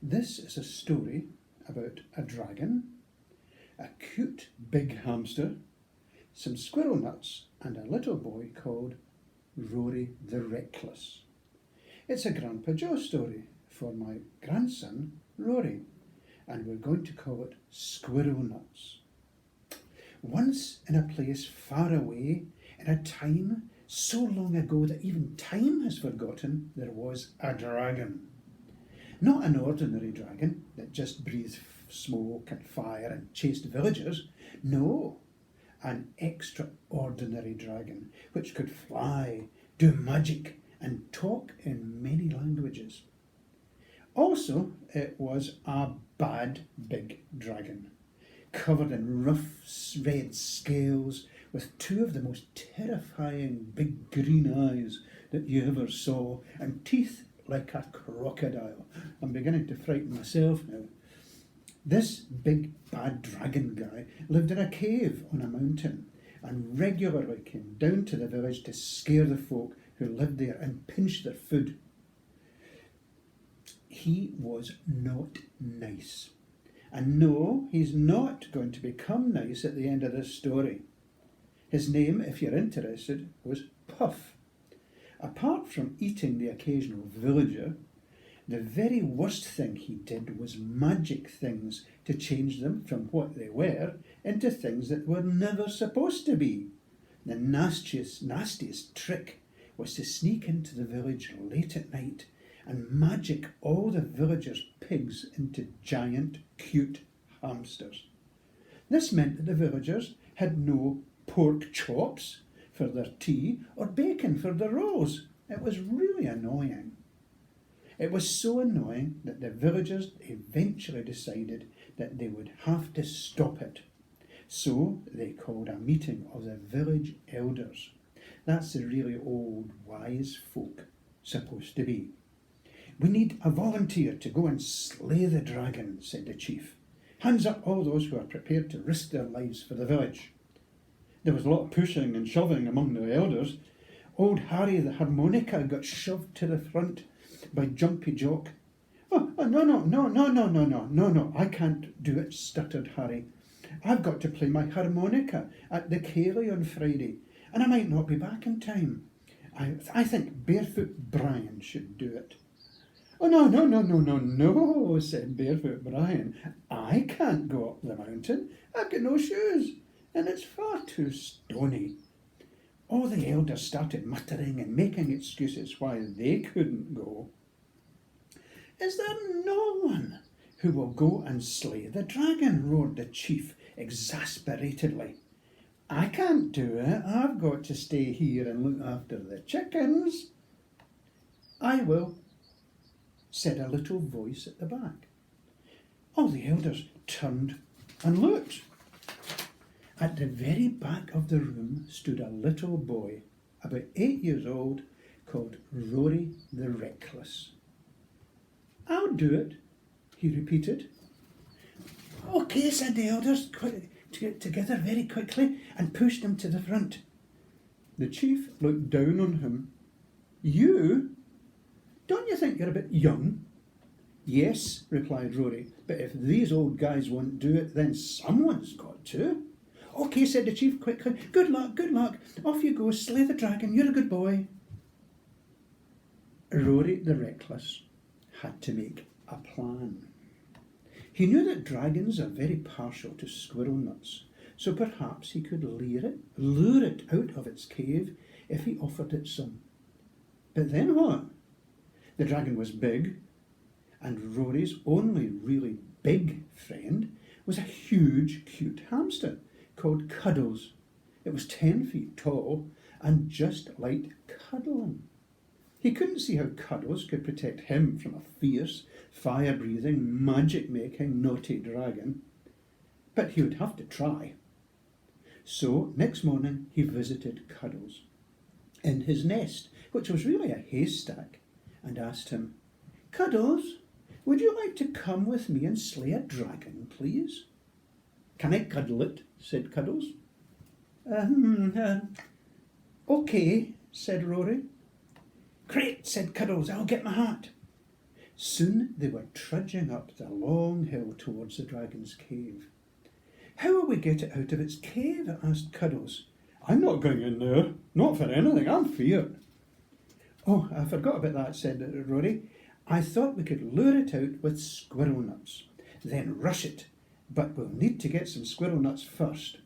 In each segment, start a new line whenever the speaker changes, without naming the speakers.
This is a story about a dragon, a cute big hamster, some squirrel nuts, and a little boy called Rory the Reckless. It's a Grampa Joe story for my grandson Rory, and we're going to call it Squirrel Nuts. Once in a place far away, in a time so long ago that even time has forgotten, there was a dragon. Not an ordinary dragon that just breathed smoke and fire and chased villagers. No, an extraordinary dragon which could fly, do magic, and talk in many languages. Also, it was a bad big dragon, covered in rough red scales, with two of the most terrifying big green eyes that you ever saw, and teeth like a crocodile. I'm beginning to frighten myself now. This big bad dragon guy lived in a cave on a mountain and regularly came down to the village to scare the folk who lived there and pinch their food. He was not nice. And no, he's not going to become nice at the end of this story. His name, if you're interested, was Puff. Apart from eating the occasional villager, the very worst thing he did was magic things to change them from what they were into things that were never supposed to be. The nastiest trick was to sneak into the village late at night and magic all the villagers' pigs into giant, cute hamsters. This meant that the villagers had no pork chops for their tea or bacon for their rolls. It was really annoying. It was so annoying that the villagers eventually decided that they would have to stop it. So they called a meeting of the village elders. That's the really old, wise folk supposed to be. "We need a volunteer to go and slay the dragon," said the chief. "Hands up all those who are prepared to risk their lives for the village." There was a lot of pushing and shoving among the elders. Old Harry the harmonica got shoved to the front by Jumpy Jock. No, I can't do it," stuttered Harry. "I've got to play my harmonica at the Ceilidh on Friday, and I might not be back in time. I think Barefoot Brian should do it." "Oh, no," said Barefoot Brian. "I can't go up the mountain. I've got no shoes, and it's far too stony." All the elders started muttering and making excuses why they couldn't go. "Is there no one who will go and slay the dragon?" roared the chief exasperatedly. "I can't do it. I've got to stay here and look after the chickens." "I will," said a little voice at the back. All the elders turned and looked. At the very back of the room stood a little boy, about 8 years old, called Rory the Reckless. "I'll do it," he repeated. "OK," said the elders together very quickly and pushed him to the front. The chief looked down on him. "You? Don't you think you're a bit young?" "Yes," replied Rory, "but if these old guys won't do it, then someone's got to." "OK," said the chief quickly. Good luck. Off you go, slay the dragon. You're a good boy." Rory the Reckless had to make a plan. He knew that dragons are very partial to squirrel nuts, so perhaps he could lure it out of its cave if he offered it some. But then what? The dragon was big, and Rory's only really big friend was a huge, cute hamster called Cuddles. It was 10 feet tall and just liked cuddling. He couldn't see how Cuddles could protect him from a fierce, fire-breathing, magic-making, naughty dragon. But he would have to try. So next morning he visited Cuddles in his nest, which was really a haystack, and asked him, "Cuddles, would you like to come with me and slay a dragon, please?" "Can I cuddle it?" said Cuddles. "OK," said Rory. "Great," said Cuddles, "I'll get my hat." Soon they were trudging up the long hill towards the dragon's cave. "How will we get it out of its cave?" asked Cuddles. "I'm not going in there, not for anything, I'm feared." "Oh, I forgot about that," said Rory. "I thought we could lure it out with squirrel nuts, then rush it, but we'll need to get some squirrel nuts first.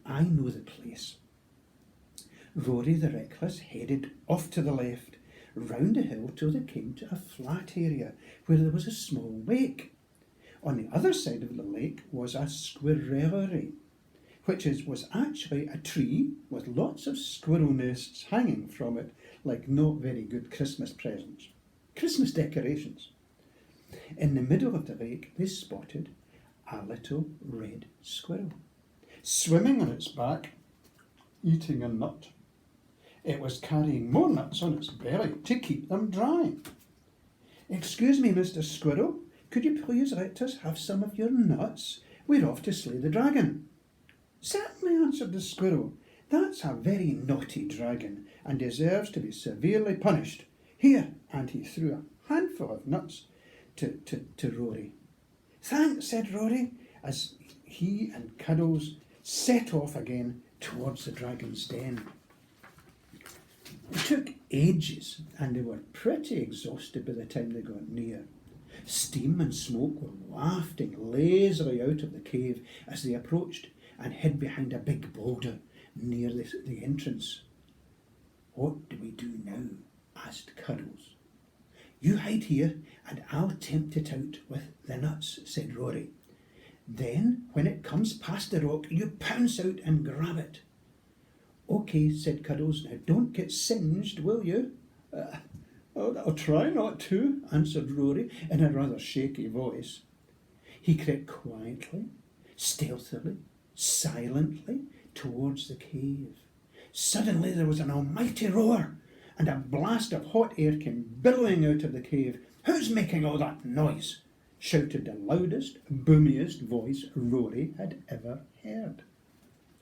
I know the place." Rory the Reckless headed off to the left, round a hill till they came to a flat area where there was a small lake. On the other side of the lake was a squirrellery, which was actually a tree with lots of squirrel nests hanging from it, like not very good Christmas presents. Christmas decorations. In the middle of the lake they spotted a little red squirrel, swimming on its back, eating a nut. It was carrying more nuts on its belly to keep them dry. "Excuse me, Mr. Squirrel, could you please let us have some of your nuts? We're off to slay the dragon." "Certainly," answered the squirrel. "That's a very naughty dragon and deserves to be severely punished. Here," and he threw a handful of nuts to Rory. "Thanks," said Rory, as he and Cuddles set off again towards the dragon's den. It took ages, and they were pretty exhausted by the time they got near. Steam and smoke were wafting lazily out of the cave as they approached and hid behind a big boulder near the entrance. "What do we do now?" asked Cuddles. "You hide here, and I'll tempt it out with the nuts," said Rory. "Then, when it comes past the rock, you pounce out and grab it." "OK," said Cuddles. "Now don't get singed, will you?" I'll try not to," answered Rory in a rather shaky voice. He crept quietly, stealthily, silently towards the cave. Suddenly there was an almighty roar, and a blast of hot air came billowing out of the cave. "Who's making all that noise?" shouted the loudest, boomiest voice Rory had ever heard.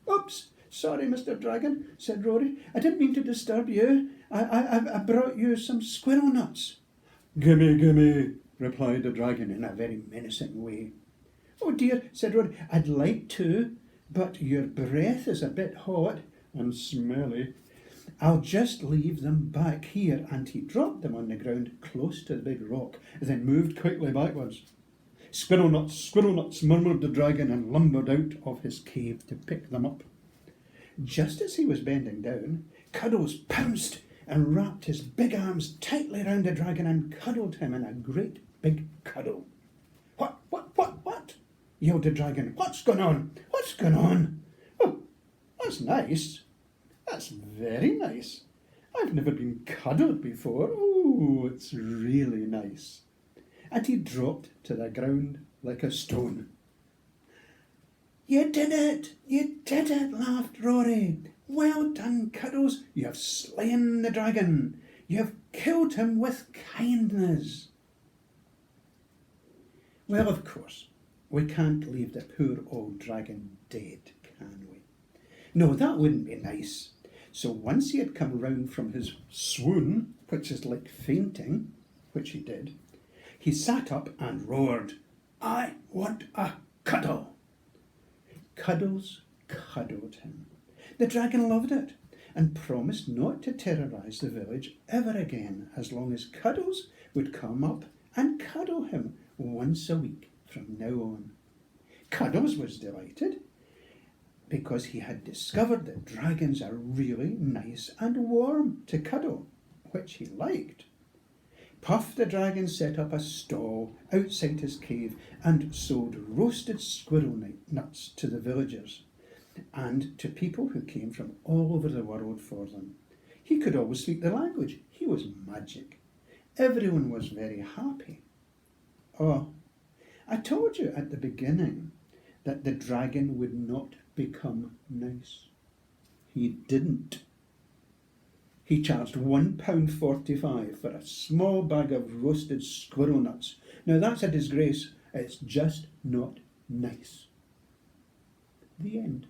"Oops! Sorry, Mr. Dragon," said Rory. "I didn't mean to disturb you. I brought you some squirrel nuts." "Gimme, gimme," replied the dragon in a very menacing way. "Oh dear," said Rory, "I'd like to, but your breath is a bit hot and smelly. I'll just leave them back here," and he dropped them on the ground close to the big rock, then moved quickly backwards. Squirrel nuts," murmured the dragon, and lumbered out of his cave to pick them up. Just as he was bending down, Cuddles pounced and wrapped his big arms tightly round the dragon and cuddled him in a great big cuddle. What? Yelled the dragon. "What's going on? What's going on?" "Oh, that's nice. That's very nice. I've never been cuddled before. Oh, it's really nice." And he dropped to the ground like a stone. "You did it! You did it!" laughed Rory. "Well done, Cuddles. You have slain the dragon. You have killed him with kindness." Well, of course, we can't leave the poor old dragon dead, can we? No, that wouldn't be nice. So once he had come round from his swoon, which is like fainting, which he did, he sat up and roared, "I want a cuddle." Cuddles cuddled him. The dragon loved it and promised not to terrorise the village ever again as long as Cuddles would come up and cuddle him once a week from now on. Cuddles was delighted because he had discovered that dragons are really nice and warm to cuddle, which he liked. Puff the dragon set up a stall outside his cave and sold roasted squirrel nuts to the villagers and to people who came from all over the world for them. He could always speak the language. He was magic. Everyone was very happy. Oh, I told you at the beginning that the dragon would not become nice. He didn't. He charged £1.45 for a small bag of roasted squirrel nuts. Now that's a disgrace. It's just not nice. The end.